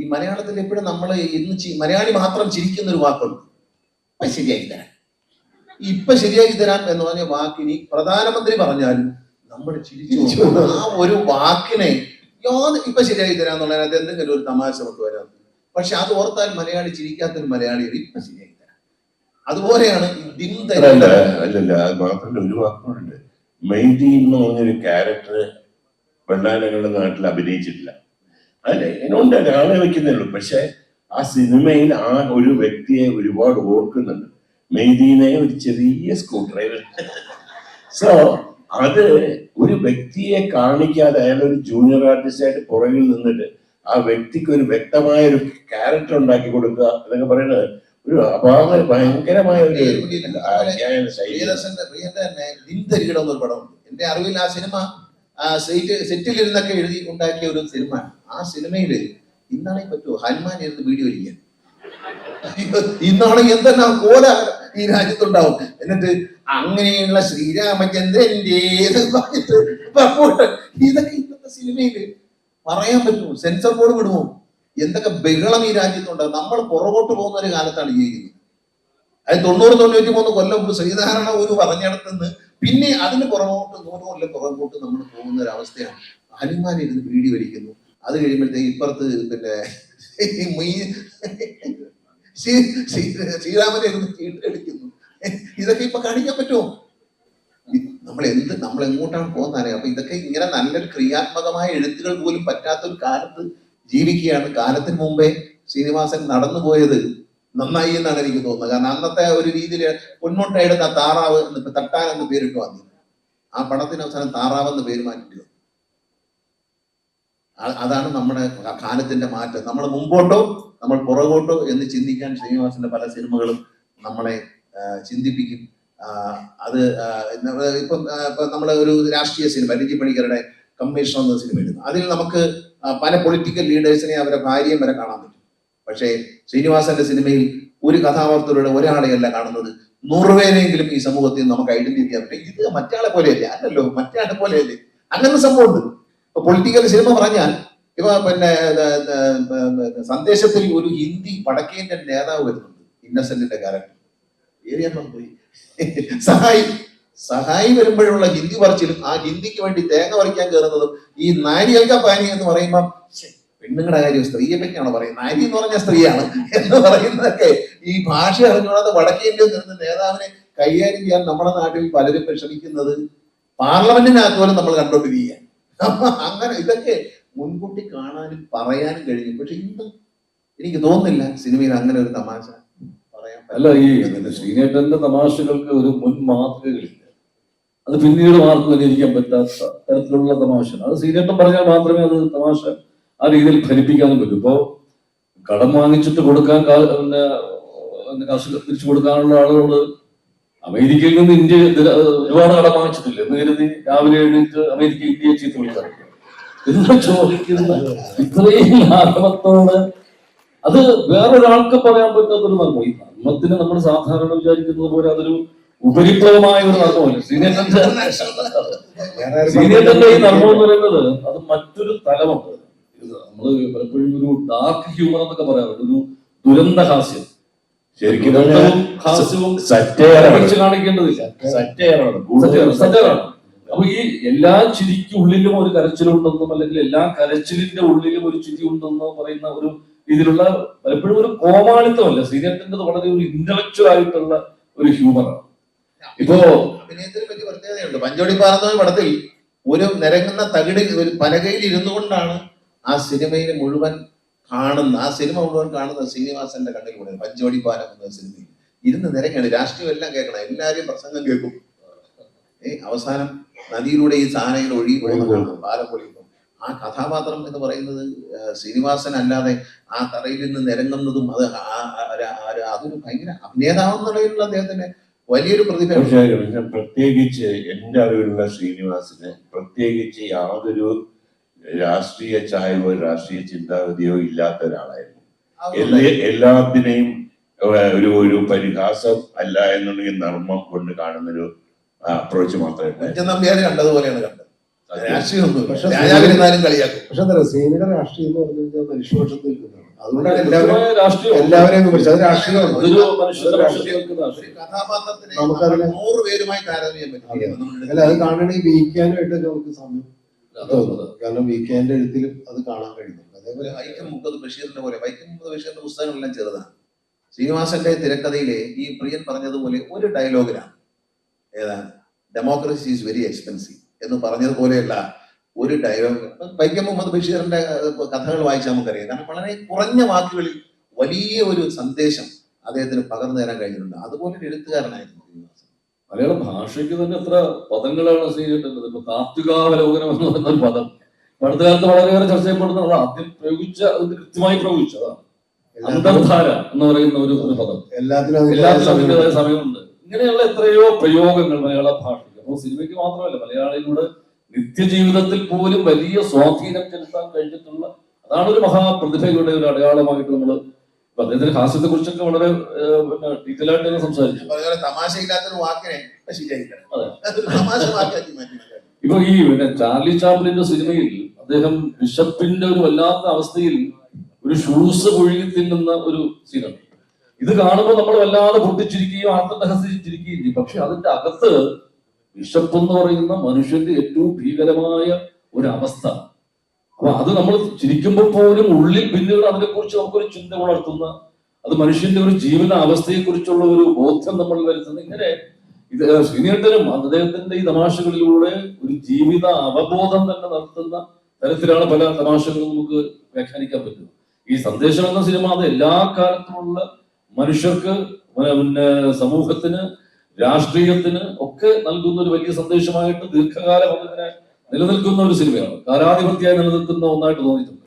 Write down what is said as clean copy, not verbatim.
ഈ മലയാളത്തിൽ എപ്പോഴും നമ്മൾ ഇന്ന് മലയാളി മാത്രം ചിരിക്കുന്ന ഒരു വാക്കുണ്ട്, ഇപ്പൊ ശരിയാക്കി തരാം. ഇപ്പൊ ശരിയാക്കി തരാം എന്ന് പറഞ്ഞ വാക്കിനി പ്രധാനമന്ത്രി പറഞ്ഞാലും നമ്മൾ ചിരിച്ചു. ആ ഒരു വാക്കിനെ ഇപ്പൊ ശരിയാക്കി തരാം എന്നുള്ളതിനകത്ത് എന്തെങ്കിലും ഒരു തമാശ നമുക്ക് വരാം. പക്ഷെ അത് ഓർത്താൽ മലയാളി ചിരിക്കാത്തൊരു മലയാളികൾ ഇപ്പൊ ശരിയാക്കി തരാം. അതുപോലെയാണ് അല്ലല്ല, അത് മാത്രമല്ല, ഒരു വാക്കുകളുണ്ട്. മെയ്തി എന്ന് പറഞ്ഞൊരു ക്യാരക്ടർ വെള്ളാനങ്ങളുടെ നാട്ടിൽ അഭിനയിച്ചിട്ടില്ല. അല്ലെ, എന്നോണ്ട് ഒരാളെ വെക്കുന്നേ ഉള്ളൂ. പക്ഷെ ആ സിനിമയിൽ ആ ഒരു വ്യക്തിയെ ഒരുപാട് ഓർക്കുന്നുണ്ട്. മെയ്തീനെ ഒരു ചെറിയ സ്ക്രൂ ഡ്രൈവർ. സോ അത് ഒരു വ്യക്തിയെ കാണിക്കാതെ അയാൾ ഒരു ജൂനിയർ ആർട്ടിസ്റ്റ് ആയിട്ട് പുറകിൽ നിന്നിട്ട് ആ വ്യക്തിക്ക് ഒരു വ്യക്തമായ ഒരു ക്യാരക്ടർ ഉണ്ടാക്കി കൊടുക്കുക എന്നൊക്കെ പറയുന്നത് ഒരു ഭയങ്കരമായ ഒരു പടമുണ്ട്. എന്റെ അറിവിൽ ആ സിനിമ സെറ്റിലിരുന്നൊക്കെ എഴുതി ഉണ്ടാക്കിയ ഒരു സിനിമ. ആ സിനിമയില് ഇന്നാണെങ്കിൽ പറ്റുമോ ഹനുമാൻ ഇരുന്ന് വീഡിയോ ഇരിക്കാൻ? ഇന്നാണെങ്കിൽ എന്തെന്നാ കോല ഈ രാജ്യത്തുണ്ടാവും. എന്നിട്ട് അങ്ങനെയുള്ള ശ്രീരാമചന്ദ്രന്റെ ഇതൊക്കെ ഇന്നത്തെ സിനിമയില് പറയാൻ പറ്റുമോ? സെൻസർ ബോർഡ് വിടുമോ? എന്തൊക്കെ ബഹളം ഈ രാജ്യത്തുണ്ടാവും. നമ്മൾ പുറകോട്ട് പോകുന്ന ഒരു കാലത്താണ് ജീവിക്കുന്നത്. അത് 90-93 കൊല്ലം മുമ്പ് ശ്രീനാരായണ ഒരു പറഞ്ഞിടത്തുനിന്ന് പിന്നെ അതിന് പുറകോട്ട് 100 കൊല്ലം പുറകോട്ട് നമ്മൾ പോകുന്ന ഒരു അവസ്ഥയാണ്. ഹനുമാൻ ഇരുന്ന് വീഡിയോ വലിക്കുന്നു. അത് കഴിയുമ്പോഴത്തേക്ക് ഇപ്പുറത്ത് പിന്നെ ശ്രീരാമനെ ഇരുന്ന് ചീട്ടടിക്കുന്നു. ഇതൊക്കെ ഇപ്പൊ കാണിക്കാൻ പറ്റുമോ? നമ്മൾ എങ്ങോട്ടാണ് പോകുന്നതറിയാം. അപ്പൊ ഇതൊക്കെ ഇങ്ങനെ നല്ലൊരു ക്രിയാത്മകമായ എഴുത്തുകൾ പോലും പറ്റാത്തൊരു കാലത്ത് ജീവിക്കുകയാണ്. കാലത്തിന് മുമ്പേ ശ്രീനിവാസൻ നടന്നുപോയത് നന്നായി എന്നാണ് എനിക്ക് തോന്നുന്നത്. കാരണം അന്നത്തെ ഒരു രീതിയിൽ പൊന്മുട്ടയെടുത്ത താറാവ് എന്ന് തട്ടാൻ എന്ന് പേരിട്ട് വന്നു. ആ പടത്തിന് അവസാനം താറാവ് എന്ന് പേര് മാറ്റിട്ട്. അതാണ് നമ്മുടെ കാലത്തിന്റെ മാറ്റം. നമ്മൾ മുമ്പോട്ടോ നമ്മൾ പുറകോട്ടോ എന്ന് ചിന്തിക്കാൻ ശ്രീനിവാസന്റെ പല സിനിമകളും നമ്മളെ ചിന്തിപ്പിക്കും. അത് ഇപ്പൊ നമ്മളെ ഒരു രാഷ്ട്രീയ സിനിമ രഞ്ജി പണിക്കരുടെ കമ്മീഷൻ എന്ന സിനിമ എടുക്കുന്നു. അതിൽ നമുക്ക് പല പൊളിറ്റിക്കൽ ലീഡേഴ്സിനെ അവരെ ഭാര്യയും വരെ കാണാൻ പറ്റും. പക്ഷേ ശ്രീനിവാസന്റെ സിനിമയിൽ ഒരു കഥാപാത്രയുടെ ഒരാളെയല്ല കാണുന്നത്, 100 പേരെങ്കിലും ഈ സമൂഹത്തിൽ നമുക്ക് ഐഡന്റിഫൈ ചെയ്യാൻ പറ്റും. ഇത് മറ്റയാളെ പോലെയല്ലേ? അല്ലല്ലോ, മറ്റയാളെ പോലെയല്ലേ? അങ്ങനെ സംഭവമുണ്ട്. ഇപ്പൊ പൊളിറ്റിക്കൽ സിനിമ പറഞ്ഞാൽ ഇപ്പൊ പിന്നെ സന്ദേശത്തിൽ ഒരു ഹിന്ദി വടക്കേന്ത്യൻ നേതാവ് വരുന്നുണ്ട്, ഇന്നസെന്റിന്റെ ക്യാരക്ടർ ഏരിയ പോയി സഹായി വരുമ്പോഴുള്ള ഹിന്ദി പറിച്ചിലും ആ ഹിന്ദിക്ക് വേണ്ടി തേങ്ങ പറിക്കാൻ കയറുന്നതും ഈ നാരിയൽക്ക പാനി എന്ന് പറയുമ്പോൾ പെണ്ണുങ്ങളുടെ കാര്യം സ്ത്രീയെ പറ്റിയാണോ പറയുന്നത്? നാരി എന്ന് പറഞ്ഞ സ്ത്രീയാണ് എന്ന് പറയുന്നതൊക്കെ ഈ ഭാഷ അറിഞ്ഞുകൂടാതെ വടക്കേന്ത്യയിൽ നിന്ന് നേതാവിനെ കൈകാര്യം ചെയ്യാൻ നമ്മുടെ നാട്ടിൽ പലരും ശ്രമിക്കുന്നത് പാർലമെന്റിനകത്ത് പോലും നമ്മൾ കണ്ടോണ്ടിരിക്കുക. അങ്ങനെ ഇതൊക്കെ മുൻകൂട്ടി കാണാനും പറയാനും കഴിഞ്ഞു. പക്ഷെ ഇന്ന് എനിക്ക് തോന്നുന്നില്ല സിനിമയിൽ അങ്ങനെ ഒരു തമാശ പറയാൻ. അല്ല, ഈ ശ്രീനേട്ടന്റെ തമാശകൾക്ക് ഒരു മുൻ മാതൃകകളില്ല. അത് പിന്നീട് ആർക്കും അനുകരിക്കാൻ പറ്റാത്ത തരത്തിലുള്ള തമാശ. അത് ശ്രീനേട്ടൻ പറഞ്ഞാൽ മാത്രമേ അത് തമാശ ആ രീതിയിൽ ഫലിപ്പിക്കാനും പറ്റും. ഇപ്പോ കടം വാങ്ങിച്ചിട്ട് കൊടുക്കാൻ കാശ് തിരിച്ചു കൊടുക്കാനുള്ള ആളുകളോട് അമേരിക്കയിൽ നിന്ന് ഇന്ത്യ ഒരുപാട് കടം വാങ്ങിച്ചിട്ടില്ല എന്ന് കരുതി രാവിലെ എഴുന്നേറ്റ് അമേരിക്ക ഇന്ത്യയെ ചീത്ത വിളിക്കാറില്ല എന്ന് ചോദിക്കുന്ന ഇത്രയും ആരവത്തോട് അത് വേറൊരാൾക്ക് പറയാൻ പറ്റാത്തൊരു നർമ്മം. ഈ നർമ്മത്തിന് നമ്മൾ സാധാരണ വിചാരിക്കുന്നത് പോലെ അതൊരു ഉപരിപ്ലവമായ ഒരു നർമ്മമല്ല. ശ്രീനേട്ടന്റെ ഈ നർമ്മം എന്ന് പറയുന്നത് അത് മറ്റൊരു തലമുണ്ട്. നമ്മള് പലപ്പോഴും ഒരു ഡാർക്ക് ഹ്യൂമർ എന്നൊക്കെ പറയാറുണ്ട്, ഒരു ദുരന്ത ഹാസ്യം. ശരിക്കും ഹാസ്യവും കാണിക്കേണ്ടതില്ല, സറ്റയറാണ്. അപ്പൊ ഈ എല്ലാ ചിരിക്ക് ഉള്ളിലും ഒരു കരച്ചിലുണ്ടെന്നും അല്ലെങ്കിൽ എല്ലാ കരച്ചിലിന്റെ ഉള്ളിലും ഒരു ചിരി ഉണ്ടെന്നോ പറയുന്ന ഒരു രീതിയിലുള്ള പലപ്പോഴും ഒരു കോമാളിത്തമല്ല. ശ്രീനേട്ടൻ്റെ വളരെ ഒരു ഇന്റലക്ച്വൽ ആയിട്ടുള്ള ഒരു ഹ്യൂമറാണ്. ഇപ്പോ അഭിനയത്തിനെ പറ്റി പ്രത്യേകതയുണ്ട്. പഞ്ചോടി പാറുന്ന പടത്തിൽ ഒരു നിരങ്ങുന്ന തകിട് ഒരു പലകയിൽ ഇരുന്നു കൊണ്ടാണ് ആ സിനിമയിൽ മുഴുവൻ കാണുന്ന ശ്രീനിവാസന്റെ കണ്ണിലൂടെ. പഞ്ചോടി പാലം എന്ന സിനിമയിൽ ഇരുന്ന് നിരങ്ങാണ്. രാഷ്ട്രീയം എല്ലാം കേൾക്കണം, എല്ലാവരെയും പ്രസംഗം കേൾക്കും. അവസാനം നദിയിലൂടെ ഈ സാധനങ്ങൾ ഒഴുകി പോകുന്നതാണ് പാലം പൊളിയുമ്പോൾ. ആ കഥാപാത്രം എന്ന് പറയുന്നത് ശ്രീനിവാസൻ അല്ലാതെ ആ തറയിൽ നിന്ന് നിരങ്ങുന്നതും അതൊരു ഭയങ്കര അഭിനേതാവെന്നുള്ളതിലുള്ള അദ്ദേഹത്തിന്റെ വലിയൊരു പ്രതിഭ. പ്രത്യേകിച്ച് എന്റെ അറിവിലുള്ള ശ്രീനിവാസന് പ്രത്യേകിച്ച് യാതൊരു രാഷ്ട്രീയ ചായവോ രാഷ്ട്രീയ ചിന്താഗതിയോ ഇല്ലാത്ത ഒരാളായിരുന്നു. എല്ലാത്തിനെയും ഒരു പരിഹാസം അല്ല എന്നുണ്ടെങ്കിൽ നർമ്മം കൊണ്ട് കാണുന്നൊരു അപ്രോച്ച് മാത്രമേ നമ്പ്യാരെ കണ്ടതുപോലെയാണ് കണ്ടത്. രാഷ്ട്രീയമൊന്നും പക്ഷെ രാജാവിരുന്നാലും കളിയാക്കും. പക്ഷെ എന്താ സേനയുടെ രാഷ്ട്രീയം എന്ന് പറഞ്ഞു കഴിഞ്ഞാൽ മനുഷ്യപക്ഷത്ത് നിൽക്കുന്നതാണ്. അതുകൊണ്ടാണ് എല്ലാവരും കൃത്യമായ രാഷ്ട്രീയം എല്ലാവരെയും വിമർശിച്ചത്. അത് രാഷ്ട്രീയമാണ്. അതൊരു മനുഷ്യന്റെ പക്ഷത്ത് നിൽക്കുന്ന ഒരു രാഷ്ട്രീയം. കഥാപാത്രത്തിനെ നമുക്കതിനെ 100 പേരുമായി താരതമ്യം പറ്റും. അല്ല, അത് കാണണമെങ്കിൽ വീക്കാനായിട്ട് നമുക്ക് സമയം അതെ. കാരണം വീക്കെൻഡ് എഴുത്തിലും അത് കാണാൻ കഴിയുന്നു. അതേപോലെ വൈക്കം മുഹമ്മദ് ബഷീറിന്റെ പോലെ വൈക്കം മുഹമ്മദ് ബഷീറിന്റെ പുസ്തകങ്ങളെല്ലാം ചെറുതാണ്. ശ്രീനിവാസന്റെ തിരക്കഥയിലെ ഈ പ്രിയൻ പറഞ്ഞതുപോലെ ഒരു ഡയലോഗിലാണ്, ഏതാണ് ഡെമോക്രസി ഈസ് വെരി എക്സ്പെൻസീവ് എന്ന് പറഞ്ഞതുപോലെയുള്ള ഒരു ഡയലോഗ് വൈക്കം മുഹമ്മദ് ബഷീറിന്റെ കഥകൾ വായിച്ചാൽ നമുക്കറിയാം. കാരണം വളരെ കുറഞ്ഞ വാക്കുകളിൽ വലിയ ഒരു സന്ദേശം അദ്ദേഹത്തിന് പകർന്നു തരാൻ കഴിഞ്ഞിട്ടുണ്ട്. അതുപോലെ ഒരു എഴുത്തുകാരനായിരുന്നു ശ്രീനിവാസൻ. മലയാള ഭാഷയ്ക്ക് തന്നെ എത്ര പദങ്ങളാണ് ചെയ്തിട്ടുള്ളത്. ഇപ്പൊ താത്വികാവലോകനം എന്ന് പറയുന്ന ഒരു പദം അടുത്ത കാലത്ത് വളരെയേറെ ചർച്ച ചെയ്യപ്പെടുന്ന അത് ആദ്യം പ്രയോഗിച്ച അതിന് കൃത്യമായി പ്രയോഗിച്ചതാണ്. അന്തർധാര എന്ന് പറയുന്ന ഒരു പദം എല്ലാത്തിനും അതിൻ്റെതായ സമയമുണ്ട്. ഇങ്ങനെയുള്ള എത്രയോ പ്രയോഗങ്ങൾ മലയാള ഭാഷയ്ക്ക്. അപ്പോൾ സിനിമയ്ക്ക് മാത്രമല്ല, മലയാളികളുടെ നിത്യജീവിതത്തിൽ പോലും വലിയ സ്വാധീനം ചെലുത്താൻ കഴിഞ്ഞിട്ടുള്ള അതാണ് ഒരു മഹാപ്രതിഭയുടെ ഒരു അടയാളമായിട്ട് നമ്മൾ അദ്ദേഹത്തിന്റെ ഹാസ്യത്തെ കുറിച്ചൊക്കെ വളരെ ഡീറ്റെയിൽ ആയിട്ട് തന്നെ സംസാരിച്ചു. തമാശയില്ലാത്തൊരു വാക്കിനെ ശരിയായില്ല, അതെ, അതൊരു തമാശ വാക്കാക്കി മാറ്റി. ഇപ്പൊ ഈ ചാർലി ചാപ്ലിന്റെ സിനിമയിൽ അദ്ദേഹം ബിഷപ്പിന്റെ ഒരു വല്ലാത്ത അവസ്ഥയിൽ ഒരു ഷൂസ് ഒഴുകി തിന്നുന്ന ഒരു സീനാണ്. ഇത് കാണുമ്പോൾ നമ്മൾ വല്ലാതെ പൊട്ടിച്ചിരിക്കുകയും ആത്മഹസിച്ചിരിക്കുകയും ചെയ്യും. പക്ഷെ അതിന്റെ അകത്ത് ബിഷപ്പ് എന്ന് പറയുന്ന മനുഷ്യന്റെ ഏറ്റവും ഭീകരമായ ഒരു അവസ്ഥ. അപ്പൊ അത് നമ്മൾ ചിരിക്കുമ്പോൾ പോലും ഉള്ളിൽ പിന്നീട് അതിനെക്കുറിച്ച് നമുക്കൊരു ചിന്ത ഉണർത്തുന്ന, അത് മനുഷ്യന്റെ ഒരു ജീവന അവസ്ഥയെ കുറിച്ചുള്ള ഒരു ബോധ്യം നമ്മൾ വരുത്തുന്ന, ഇങ്ങനെ ഇത് ശ്രീനേട്ടനും അദ്ദേഹത്തിന്റെ ഈ തമാശകളിലൂടെ ഒരു ജീവിത അവബോധം തന്നെ നടത്തുന്ന തരത്തിലാണ് പല തമാശകളും നമുക്ക് വ്യാഖ്യാനിക്കാൻ പറ്റുന്നത്. ഈ സന്ദേശം എന്ന സിനിമ അത് എല്ലാ കാലത്തുമുള്ള മനുഷ്യർക്ക്, പിന്നെ സമൂഹത്തിന്, രാഷ്ട്രീയത്തിന് ഒക്കെ നൽകുന്ന ഒരു വലിയ സന്ദേശമായിട്ട് ദീർഘകാലം അതിനെ നിലനിൽക്കുന്ന ഒരു സിനിമയാണ്. കാലാധിപത്യമായി നിലനിൽക്കുന്ന ഒന്നായിട്ട് തോന്നിയിട്ടുണ്ട്.